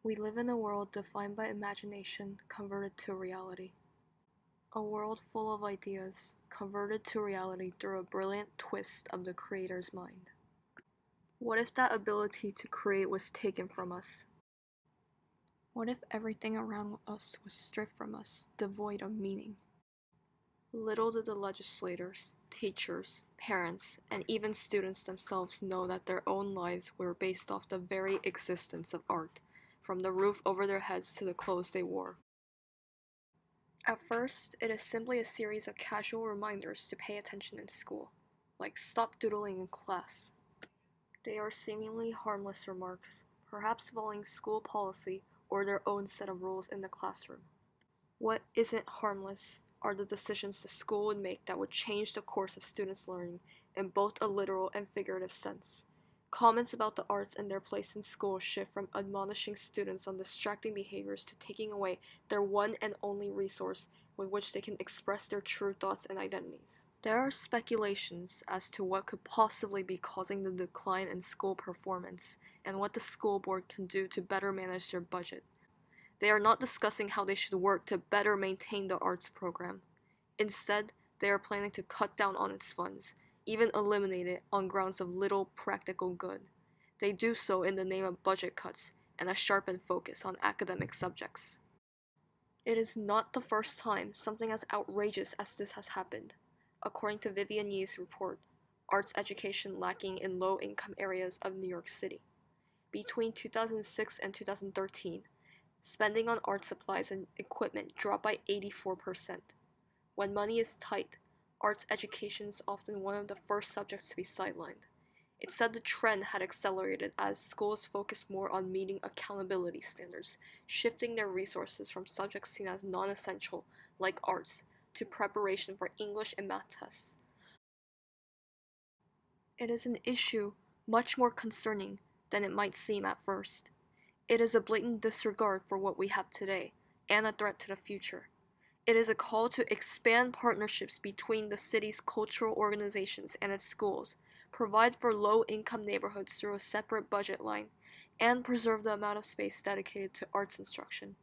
We live in a world defined by imagination converted to reality. A world full of ideas converted to reality through a brilliant twist of the creator's mind. What if that ability to create was taken from us? What if everything around us was stripped from us, devoid of meaning? Little did the legislators, teachers, parents, and even students themselves know that their own lives were based off the very existence of art, from the roof over their heads to the clothes they wore. At first, it is simply a series of casual reminders to pay attention in school, like stop doodling in class. They are seemingly harmless remarks, perhaps following school policy or their own set of rules in the classroom. What isn't harmless are the decisions the school would make that would change the course of students' learning in both a literal and figurative sense. Comments about the arts and their place in school shift from admonishing students on distracting behaviors to taking away their one and only resource with which they can express their true thoughts and identities. There are speculations as to what could possibly be causing the decline in school performance and what the school board can do to better manage their budget. They are not discussing how they should work to better maintain the arts program. Instead, they are planning to cut down on its funds, even eliminate it on grounds of little practical good. They do so in the name of budget cuts and a sharpened focus on academic subjects. It is not the first time something as outrageous as this has happened. According to Vivian Yee's report, Arts Education Lacking in Low-Income Areas of New York City. Between 2006 and 2013, spending on art supplies and equipment dropped by 84%. When money is tight, arts education is often one of the first subjects to be sidelined. It said the trend had accelerated as schools focused more on meeting accountability standards, shifting their resources from subjects seen as non-essential, like arts, to preparation for English and math tests. It is an issue much more concerning than it might seem at first. It is a blatant disregard for what we have today, and a threat to the future. It is a call to expand partnerships between the city's cultural organizations and its schools, provide for low-income neighborhoods through a separate budget line, and preserve the amount of space dedicated to arts instruction.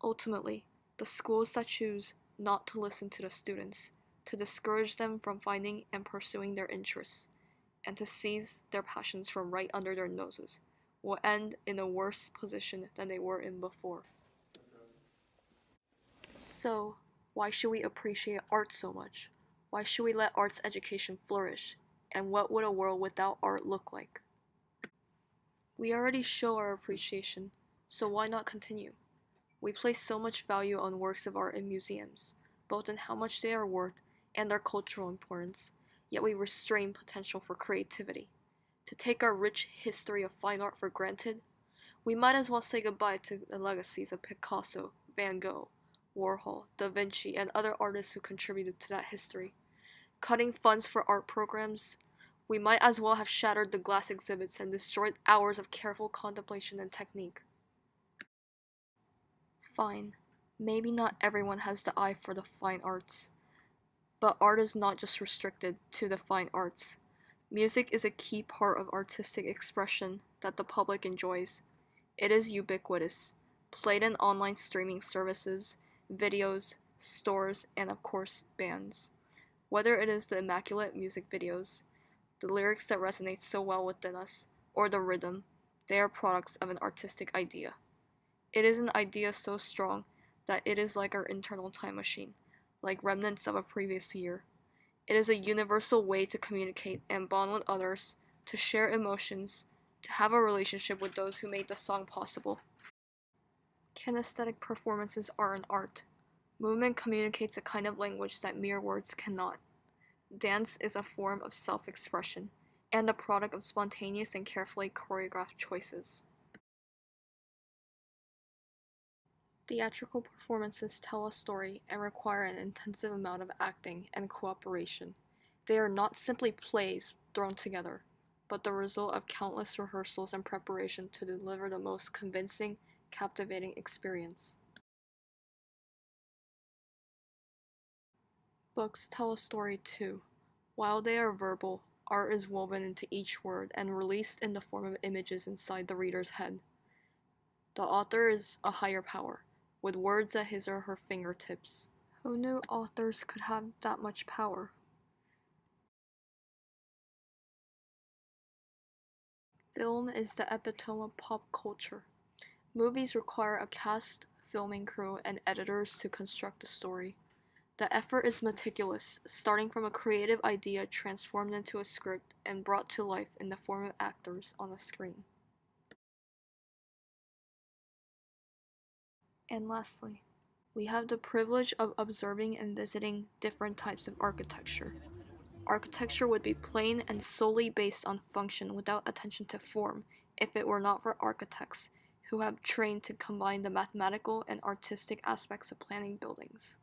Ultimately, the schools that choose not to listen to the students, to discourage them from finding and pursuing their interests, and to seize their passions from right under their noses, will end in a worse position than they were in before. So, why should we appreciate art so much? Why should we let arts education flourish? And what would a world without art look like? We already show our appreciation, so why not continue? We place so much value on works of art in museums, both in how much they are worth and their cultural importance, yet we restrain potential for creativity. To take our rich history of fine art for granted, we might as well say goodbye to the legacies of Picasso, Van Gogh, Warhol, Da Vinci, and other artists who contributed to that history. Cutting funds for art programs, we might as well have shattered the glass exhibits and destroyed hours of careful contemplation and technique. Fine, maybe not everyone has the eye for the fine arts, but art is not just restricted to the fine arts. Music is a key part of artistic expression that the public enjoys. It is ubiquitous, played in online streaming services, videos, stores, and of course, bands. Whether it is the immaculate music videos, the lyrics that resonate so well within us, or the rhythm, they are products of an artistic idea. It is an idea so strong that it is like our internal time machine, like remnants of a previous year. It is a universal way to communicate and bond with others, to share emotions, to have a relationship with those who made the song possible. Kinesthetic performances are an art. Movement communicates a kind of language that mere words cannot. Dance is a form of self-expression, and the product of spontaneous and carefully choreographed choices. Theatrical performances tell a story and require an intensive amount of acting and cooperation. They are not simply plays thrown together, but the result of countless rehearsals and preparation to deliver the most convincing, captivating experience. Books tell a story too. While they are verbal, art is woven into each word and released in the form of images inside the reader's head. The author is a higher power, with words at his or her fingertips. Who knew authors could have that much power? Film is the epitome of pop culture. Movies require a cast, filming crew, and editors to construct a story. The effort is meticulous, starting from a creative idea transformed into a script and brought to life in the form of actors on the screen. And lastly, we have the privilege of observing and visiting different types of architecture. Architecture would be plain and solely based on function without attention to form if it were not for architects who have trained to combine the mathematical and artistic aspects of planning buildings.